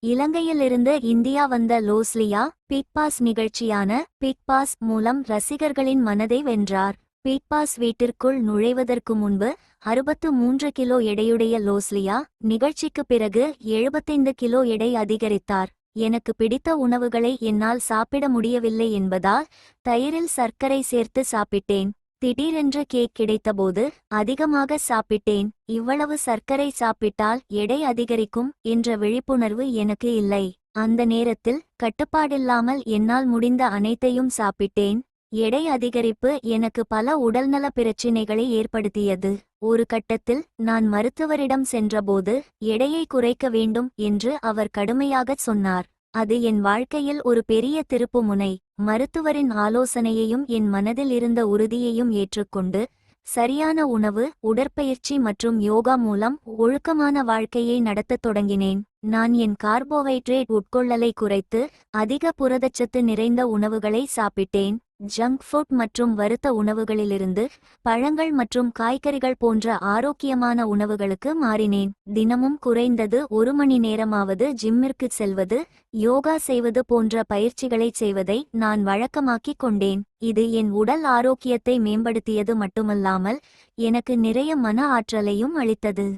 இலங்கையிலிருந்து இந்தியா வந்த Losliya big pass நிகழ்ச்சியான பிக் பாஸ் மூலம் ரசிகர்களின் மனதை வென்றார். பிக் பாஸ் வீட்டிற்குள் நுழைவதற்கு முன்பு 63 கிலோ எடையுடைய லோஸ்லியா நிகழ்ச்சிக்கு பிறகு 75 கிலோ எடை அதிகரித்தார். எனக்கு பிடித்த உணவுகளை என்னால் சாப்பிட முடியவில்லை என்பதால் தயிரில் சர்க்கரை சேர்த்து சாப்பிட்டேன். திடீரென்று கேக் கிடைத்தபோது அதிகமாக சாப்பிட்டேன். இவ்வளவு சர்க்கரை சாப்பிட்டால் எடை அதிகரிக்கும் என்ற விழிப்புணர்வு எனக்கு இல்லை. அந்த நேரத்தில் கட்டுப்பாடில்லாமல் என்னால் முடிந்த அனைத்தையும் சாப்பிட்டேன். எடை அதிகரிப்பு எனக்கு பல உடல்நல பிரச்சினைகளை ஏற்படுத்தியது. ஒரு கட்டத்தில் நான் மருத்துவரிடம் சென்றபோது எடையை குறைக்க வேண்டும் என்று அவர் கடுமையாகச் சொன்னார். அது என் வாழ்க்கையில் ஒரு பெரிய திருப்புமுனை. மருத்துவரின் ஆலோசனையையும் என் மனதில் இருந்த உறுதியையும் ஏற்றுக்கொண்டு சரியான உணவு, உடற்பயிற்சி மற்றும் யோகா மூலம் ஒழுக்கமான வாழ்க்கையை நடத்தத் தொடங்கினேன். நான் என் கார்போஹைட்ரேட் உட்கொள்ளலை குறைத்து அதிக புரதச்சத்து நிறைந்த உணவுகளை சாப்பிட்டேன். ஜங்க் ஃபுட் மற்றும் வறுத்த உணவுகளிலிருந்து பழங்கள் மற்றும் காய்கறிகள் போன்ற ஆரோக்கியமான உணவுகளுக்கு மாறினேன். தினமும் குறைந்தது 1 மணி நேரமாவது ஜிம்மிற்கு செல்வது, யோகா செய்வது போன்ற பயிற்சிகளைச் செய்வதை நான் வழக்கமாக்கிக் கொண்டேன். இது என் உடல் ஆரோக்கியத்தை மேம்படுத்தியது மட்டுமல்லாமல் எனக்கு நிறைய மன ஆற்றலையும் அளித்தது.